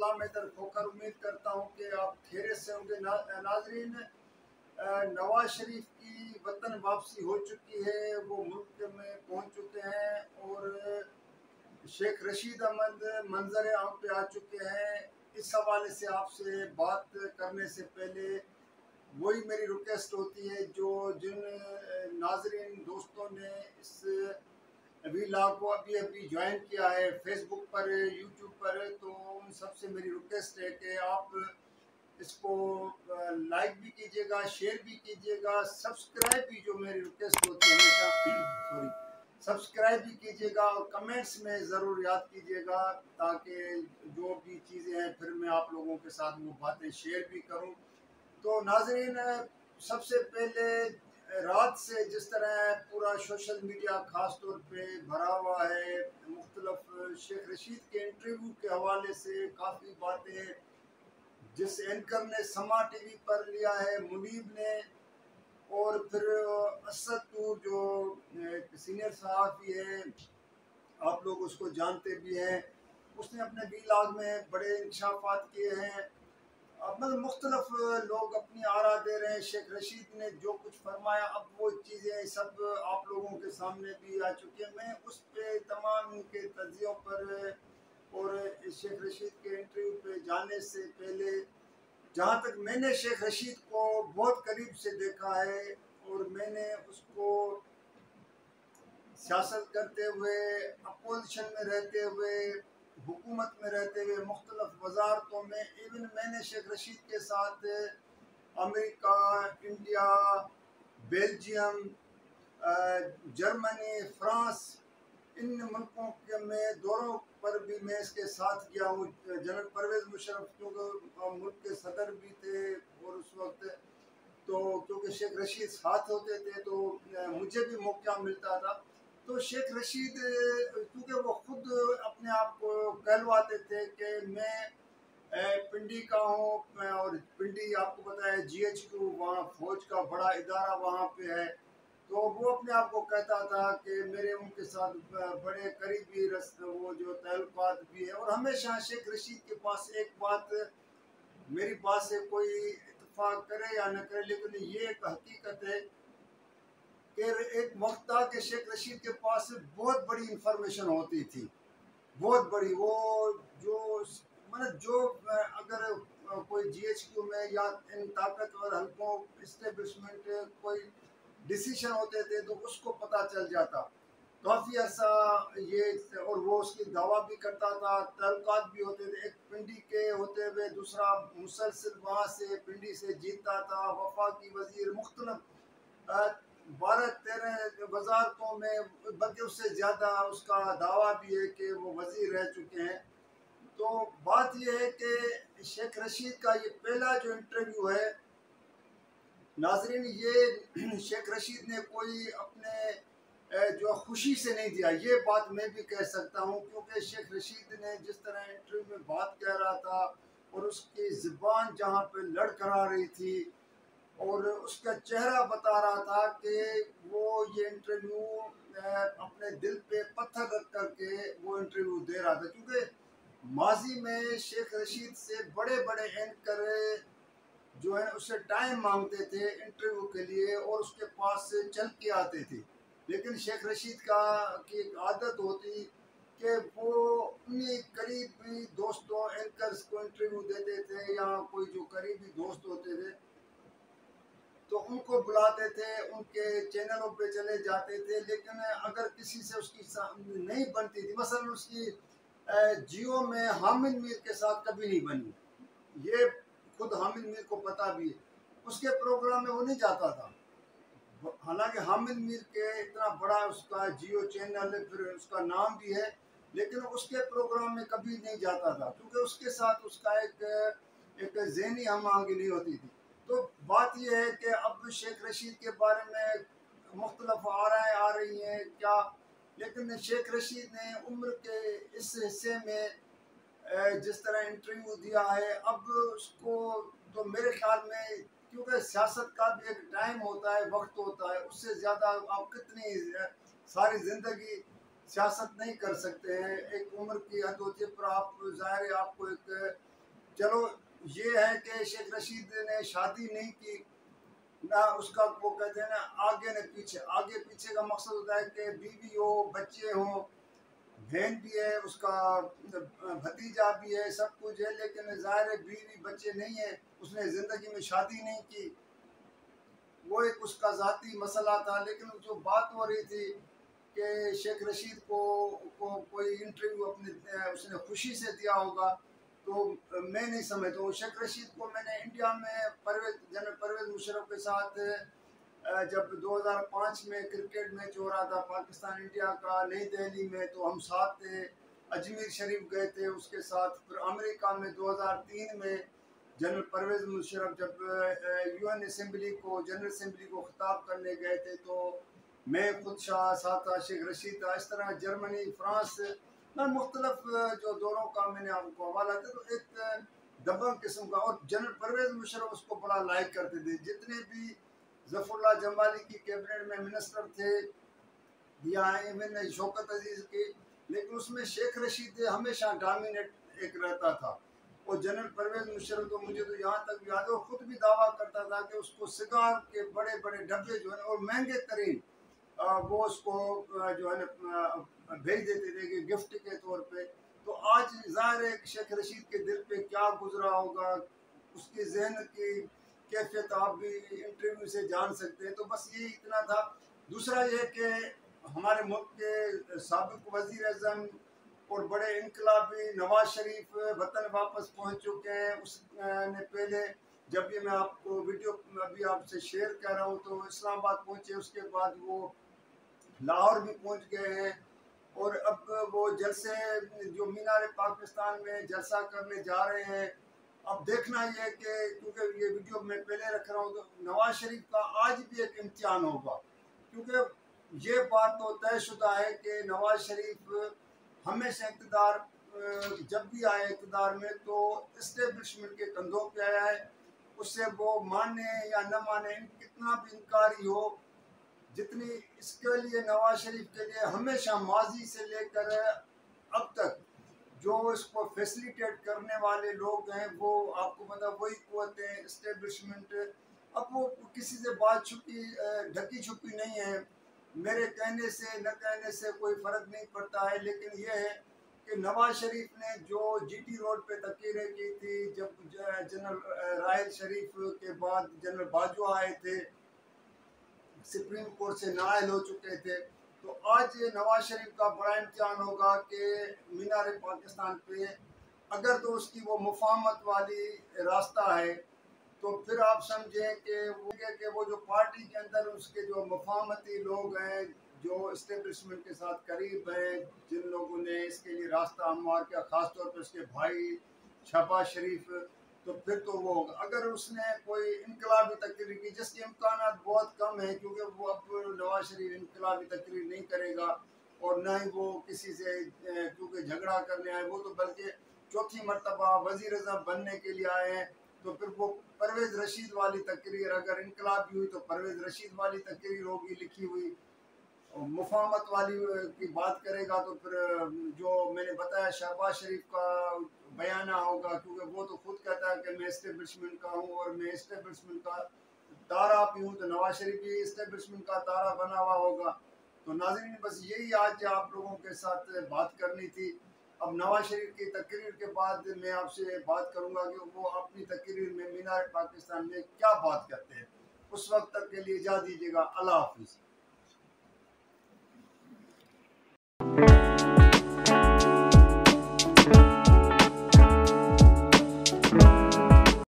अल्लाह में दर खोकर उम्मीद करता हूँ कि आप खैरियत से होंगे। नाजरीन, नवाज शरीफ की वतन वापसी हो चुकी है, वो मुल्क में पहुँच चुके हैं और शेख रशीद अहमद मंजर आम पे आ चुके हैं। इस हवाले से आपसे बात करने से पहले वही मेरी रिक्वेस्ट होती है, जो जिन नाजरीन दोस्तों ने इस व्लॉग को अभी अभी ज्वाइन किया है फेसबुक पर, यूट्यूब पर, तो उन सबसे मेरी रिक्वेस्ट है कि आप इसको लाइक भी कीजिएगा, शेयर भी कीजिएगा, सब्सक्राइब भी, जो मेरी रिक्वेस्ट होती है हमेशा सॉरी, सब्सक्राइब भी कीजिएगा और कमेंट्स में ज़रूर याद कीजिएगा, ताकि जो भी चीज़ें हैं फिर मैं आप लोगों के साथ वो बातें शेयर भी करूं। तो नाजरीन, सबसे पहले रात से जिस तरह पूरा सोशल मीडिया ख़ास तौर पे भरा हुआ है, मुख्तलफ शेख रशीद के इंटरव्यू के हवाले से काफ़ी बातें, जिस एंकर ने समा टीवी पर लिया है मुनीब ने, और फिर असद टूर जो सीनियर सहाफ़ी है, आप लोग उसको जानते भी हैं, उसने अपने व्लॉग में बड़े इंकशाफात किए हैं। अब मतलब मुख्तलफ लोग अपनी आरा दे रहे हैं। शेख रशीद ने जो कुछ फरमाया, अब वो चीज़ें सब आप लोगों के सामने भी आ चुकी हैं। मैं उस पे तमाम उनके तज्जियों पर और शेख रशीद के इंटरव्यू पे जाने से पहले, जहाँ तक मैंने शेख रशीद को बहुत करीब से देखा है और मैंने उसको सियासत करते हुए, अपोजिशन में रहते हुए, हुकूमत में रहते हुए, मुख्तलिफ वजारतों में, इवन मैंने शेख रशीद के साथ America, India, Belgium, Germany, France, इन मुल्कों के में दौरों पर भी मैं इसके साथ गया हूँ। जनरल परवेज़ मुशर्रफ क्योंकि मुल्क के सदर भी थे और उस वक्त, तो क्योंकि शेख रशीद साथ होते थे तो मुझे भी मौका मिलता था। तो शेख रशीद क्योंकि वो खुद अपने आप को कहलवाते थे कि मैं पिंडी का हूँ, और पिंडी आपको पता है GHQ, वहाँ फौज का बड़ा इदारा वहाँ पे है, तो वो अपने आप को कहता था कि मेरे उनके साथ बड़े करीबी वो जो ताल्लुकात भी है। और हमेशा शेख रशीद के पास एक बात, मेरी बात से कोई इत्तेफाक करे या न करे, लेकिन ये एक हकीकत है कि एक वक्त था कि शेख रशीद के पास बहुत बड़ी इंफॉर्मेशन होती थी, बहुत बड़ी। वो जो मतलब जो अगर कोई GHQ में या इन ताकतवर हल्कों इस्टेब्लिशमेंट कोई डिसीजन होते थे तो उसको पता चल जाता काफ़ी अर्सा ये, और वो उसकी दावा भी करता था, तल्लुकात भी होते थे। एक पिंडी के होते हुए दूसरा मुसलसल वहाँ से पिंडी से जीतता था, वफाकी वजीर, मुख्तलिफ 12-13 वजारतों में, बल्कि उससे ज़्यादा उसका दावा भी है कि वो वजीर रह चुके हैं। तो बात यह है कि शेख रशीद का ये पहला जो इंटरव्यू है नाजरीन, ये शेख रशीद ने कोई अपने जो खुशी से नहीं दिया, ये बात मैं भी कह सकता हूँ, क्योंकि शेख रशीद ने जिस तरह इंटरव्यू में बात कह रहा था और उसकी ज़ुबान जहाँ पे लड़खड़ा रही थी और उसका चेहरा बता रहा था कि वो ये इंटरव्यू अपने दिल पे पत्थर रख करके वो इंटरव्यू दे रहा था, क्योंकि माजी में शेख रशीद से बड़े बड़े एंकर जो है उससे टाइम मांगते थे इंटरव्यू के लिए और उसके पास से चल के आते थे। लेकिन शेख रशीद की एक आदत होती कि वो उन्हीं करीबी दोस्तों एंकर्स को इंटरव्यू देते थे, या कोई जो करीबी दोस्त होते थे तो उनको बुलाते थे, उनके चैनलों पे चले जाते थे। लेकिन अगर किसी से उसकी नहीं बनती थी, मसलन उसकी जियो में हामिद मीर के साथ कभी नहीं बनी, ये खुद हामिद मीर को पता भी है, उसके प्रोग्राम में वो नहीं जाता था। हालांकि हामिद मीर के इतना बड़ा उसका जियो चैनल है, फिर उसका नाम भी है, लेकिन उसके प्रोग्राम में कभी नहीं जाता था, क्योंकि उसके साथ उसका एक ज़हनी हम आगे नहीं होती थी। तो बात यह है कि अब शेख रशीद के बारे में मुख्तलिफ आराएं आ रही हैं क्या, लेकिन शेख रशीद ने उम्र के इस हिस्से में जिस तरह इंटरव्यू दिया है, अब उसको तो मेरे ख्याल में, क्योंकि सियासत का भी एक टाइम होता है, वक्त होता है, उससे ज़्यादा आप कितनी सारी ज़िंदगी सियासत नहीं कर सकते हैं। एक उम्र की हद होती है, पर आप ज़ाहिर है आपको एक चलो ये है कि शेख रशीद ने शादी नहीं की ना, उसका वो कहते हैं ना आगे न पीछे। आगे पीछे का मकसद होता है कि बीवी हो, बच्चे हो, बहन भी है, उसका भतीजा भी है, सब कुछ है, लेकिन ज़ाहिर है बीवी बच्चे नहीं है, उसने ज़िंदगी में शादी नहीं की। वो एक उसका ज़ाती मसला था। लेकिन जो बात हो रही थी कि शेख रशीद को कोई इंटरव्यू अपने उसने खुशी से दिया होगा, तो मैं नहीं समझता हूँ। शेख रशीद को मैंने इंडिया में जनरल परवेज़ मुशर्रफ के साथ जब 2005 में क्रिकेट मैच हो रहा था पाकिस्तान इंडिया का नई दिल्ली में, तो हम साथ थे, अजमेर शरीफ गए थे उसके साथ। फिर अमेरिका में 2003 में जनरल परवेज़ मुशर्रफ जब यूएन असेंबली को जनरल असेंबली को खिताब करने गए थे, तो मैं खुद शाह साथ था, शेख रशीद था। इस तरह जर्मनी, फ्रांस में मुख्तलिफ जो दौरों का मैंने आपको हवाला दिया, तो एक दबंग किस्म का। और जनरल परवेज़ मुशर्रफ उसको बड़ा लाइक करते थे। जितने भी ज़फ़रुल्लाह जमाली की कैबिनेट में मिनिस्टर थे या इवन शौकत अजीज़ की, लेकिन उसमें शेख रशीद हमेशा डोमिनेट एक रहता था। और जनरल परवेज़ मुशर्रफ तो मुझे तो यहाँ तक याद है, वो खुद भी दावा करता था कि उसको सिगार के बड़े बड़े डब्बे जो है और महंगे तरीन वो उसको जो है ना भेज देते थे कि गिफ्ट के तौर पे। तो आज ज़ाहिर है कि शेख रशीद के दिल पे क्या गुजरा होगा, उसके जहन की कैफियत आप भी इंटरव्यू से जान सकते हैं। तो बस ये इतना था। दूसरा ये कि हमारे मुल्क के साबिक वज़ीर अज़म और बड़े इनकलाबी नवाज शरीफ वतन वापस पहुंच चुके हैं। उसने पहले जब ये मैं आपको वीडियो अभी आपसे शेयर कर रहा हूँ, तो इस्लामाबाद पहुंचे, उसके बाद वो लाहौर भी पहुंच गए हैं। और अब वो जलसे जो मीनार पाकिस्तान में जलसा करने जा रहे हैं। अब देखना ये है कि क्योंकि ये वीडियो मैं पहले रख रहा हूँ, तो नवाज शरीफ का आज भी एक इम्तिहान होगा। क्योंकि ये बात तो तयशुदा है कि नवाज शरीफ हमेशा इक़्तिदार जब भी आए इक़्तिदार में, तो इस्टेब्लिशमेंट के कंधों पे आया है। उससे वो माने या न माने, कितना भी इनकारी हो, जितनी इसके लिए नवाज शरीफ के लिए हमेशा माजी से लेकर अब तक जो इसको फैसिलिटेट करने वाले लोग हैं, वो आपको पता वही कुव्वतें इस्टेब्लिशमेंट। अब वो किसी से बात छुपी ढकी छुपी नहीं है। मेरे कहने से न कहने से कोई फ़र्क नहीं पड़ता है। लेकिन ये है कि नवाज शरीफ ने जो जीटी रोड पे तकीरें की थी, जब जनरल राहल शरीफ के बाद जनरल बाजवा आए थे, सुप्रीम कोर्ट से नाअहल हो चुके थे, तो आज ये नवाज शरीफ का बड़ा इम्तिहान होगा कि मीनार पाकिस्तान पे अगर तो उसकी वो मुफाहमत वाली रास्ता है, तो फिर आप समझें कि वो जो पार्टी के अंदर उसके जो मुफाहमती लोग हैं, जो इस्टेब्लिशमेंट के साथ करीब हैं, जिन लोगों ने इसके लिए रास्ता हमवार किया, ख़ासतौर पर उसके भाई शहबाज शरीफ, तो फिर तो वो अगर उसने कोई इनकलाबी तकरीर की, जिसके इम्कान बहुत कम है, क्योंकि वो अब नवाज शरीफ इनकलाबी तकरीर नहीं करेगा और ना ही वो किसी से क्योंकि झगड़ा करने आए, वो तो बल्कि चौथी मरतबा वज़ीर अज़म बनने के लिए आए हैं। तो फिर वो परवेज़ रशीद वाली तकरीर, अगर इनकलाबी हुई तो परवेज़ रशीद वाली तकरीर होगी लिखी हुई। मुफाहमत वाली की बात करेगा तो फिर जो मैंने बताया शहबाज शरीफ का बयाना होगा, क्योंकि वो तो खुद कहता है कि मैं इस्टेब्लिशमेंट का हूँ और मैं इस्टेब्लिशमेंट का तारा भी हूँ, तो नवाज शरीफ भी इस्टेब्लिशमेंट का तारा बना हुआ होगा। तो नाज़रीन, बस यही आज आप लोगों के साथ बात करनी थी। अब नवाज शरीफ की तकरीर के बाद मैं आपसे बात करूँगा कि वो अपनी तकरीर में मीनार पाकिस्तान में क्या बात करते हैं। उस वक्त तक के लिए इजाज़त दीजिएगा। अल्लाह हाफिज़।